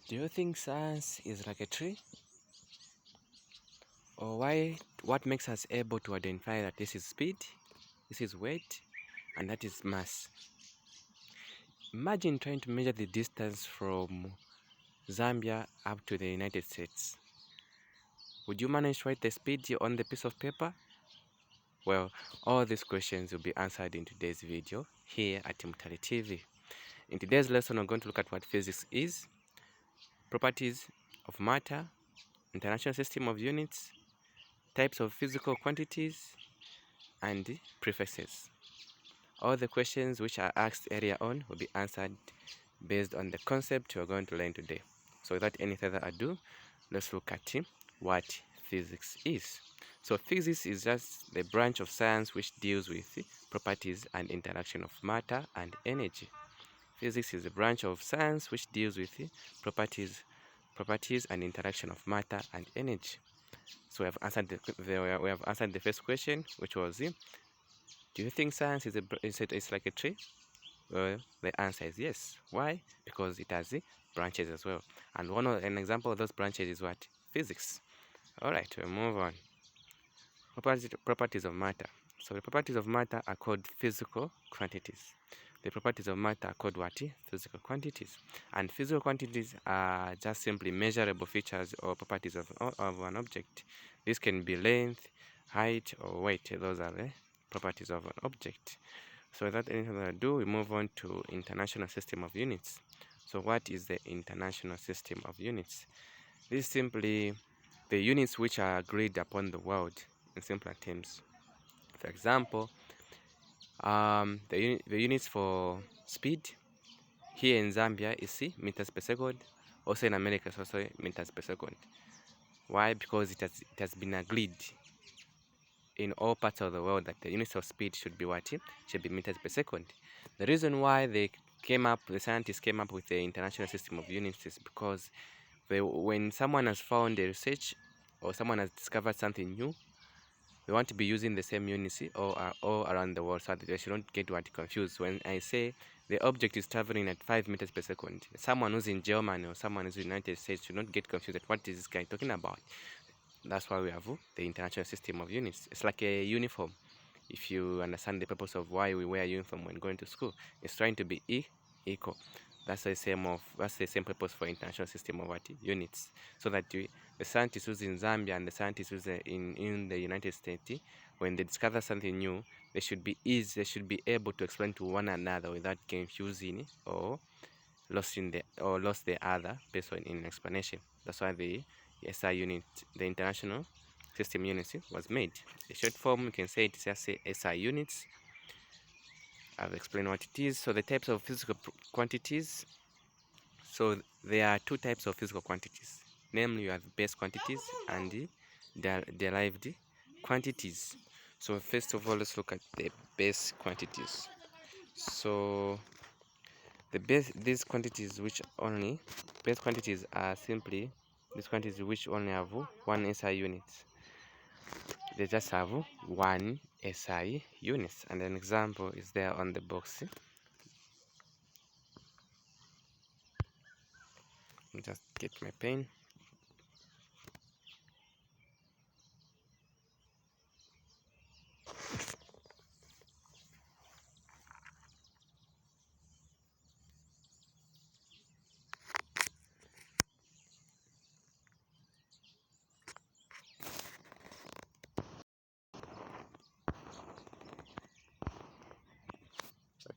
Do you think science is like a tree? Or what makes us able to identify that this is speed, this is weight, and that is mass? Imagine trying to measure the distance from Zambia up to the United States. Would you manage to write the speed on the piece of paper? Well, all these questions will be answered in today's video here at Mutali TV. In today's lesson, we're going to look at what physics is, properties of matter, international system of units, types of physical quantities, and prefixes. All the questions which are asked earlier on will be answered based on the concept we're going to learn today. So without any further ado, let's look at what physics is. So physics is just the branch of science which deals with properties and interaction of matter and energy. Physics is a branch of science which deals with properties and interaction of matter and energy. So we have answered the first question, which was, do you think science is like a tree? Well, the answer is yes. Why? Because it has branches as well. And an example of those branches is what? Physics. All right, we'll move on. Properties of matter. So the properties of matter are called physical quantities. The properties of matter are called what? Physical quantities. And physical quantities are just simply measurable features or properties of an object. This can be length, height, or weight. Those are the properties of an object. So without anything further ado, we move on to international system of units. So what is the international system of units? This is simply the units which are agreed upon the world in simpler terms. For example, the units for speed here in Zambia is meters per second. Also in America, it's also meters per second. Why? Because it has been agreed in all parts of the world that the units of speed should be what? Should be meters per second. The reason why the scientists came up with the international system of units is because when someone has found a research or someone has discovered something new, they want to be using the same units all around the world so that they should not get confused. When I say the object is traveling at 5 meters per second, someone who's in Germany or someone who's in the United States should not get confused at what is this guy talking about. That's why we have the international system of units. It's like a uniform. If you understand the purpose of why we wear a uniform when going to school, it's trying to be equal. That's the same purpose for international system of units. So that the scientists who's in Zambia and the scientists who's in the United States, when they discover something new, they should be able to explain to one another without confusing or lost the other person in explanation. That's why the SI unit, the international system unit, was made. The short form, you can say it's just SI units. I've explained what it is. So the types of physical quantities. So there are two types of physical quantities. Namely, you have base quantities and derived quantities. So first of all, let's look at the base quantities. So these quantities are simply these quantities which only have one SI unit. They just have one SI unit, and an example is there on the box. Just get my pen.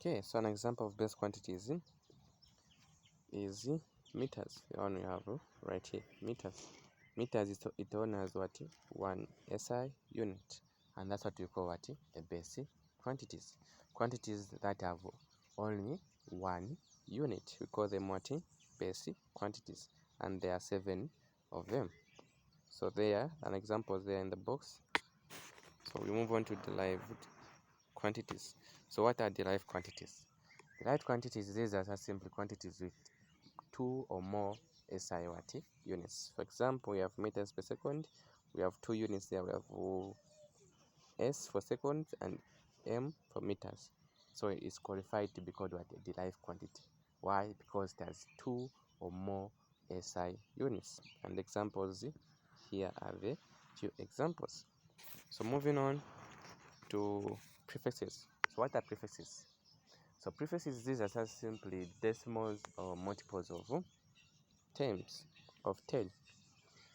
Okay, so an example of base quantities is meters. The one we have right here, meters. Meters is known as what? One SI unit, and that's what we call what? The base quantities. Quantities that have only one unit, we call them what? Base quantities, and there are 7 of them. So there, an example is there in the box. So we move on to derived quantities. So what are derived quantities? Derived quantities, these are just simply quantities with 2 or more SI units. For example, we have meters per second. We have 2 units there. We have S for seconds and M for meters. So it is qualified to be called what? A derived quantity. Why? Because it has 2 or more SI units. And examples, here are the few examples. So moving on to prefixes. So what are prefixes? So prefixes, these are just simply decimals or multiples of terms of 10.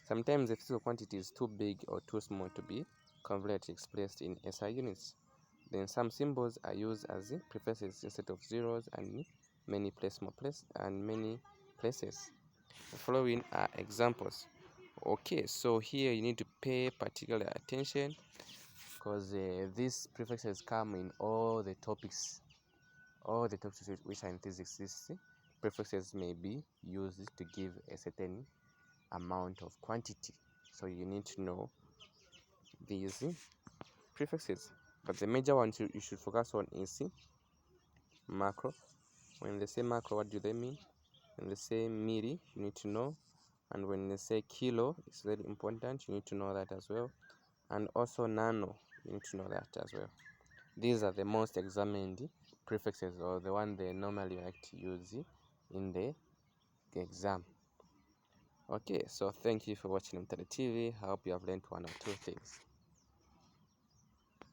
Sometimes the physical quantity is too big or too small to be conveniently expressed in SI units. Then some symbols are used as prefixes instead of zeros and many places. The following are examples. Okay, so here you need to pay particular attention because these prefixes come in all the topics which are in physics. These prefixes may be used to give a certain amount of quantity, so you need to know these prefixes. But the major ones you should focus on is macro. When they say macro, what do they mean? When they say milli, you need to know. And when they say kilo, it's very important, you need to know that as well. And also nano, you need to know that as well. These are the most examined prefixes, or the one they normally like to use in the exam. Okay, so thank you for watching Mtali TV. I hope you have learned one or two things.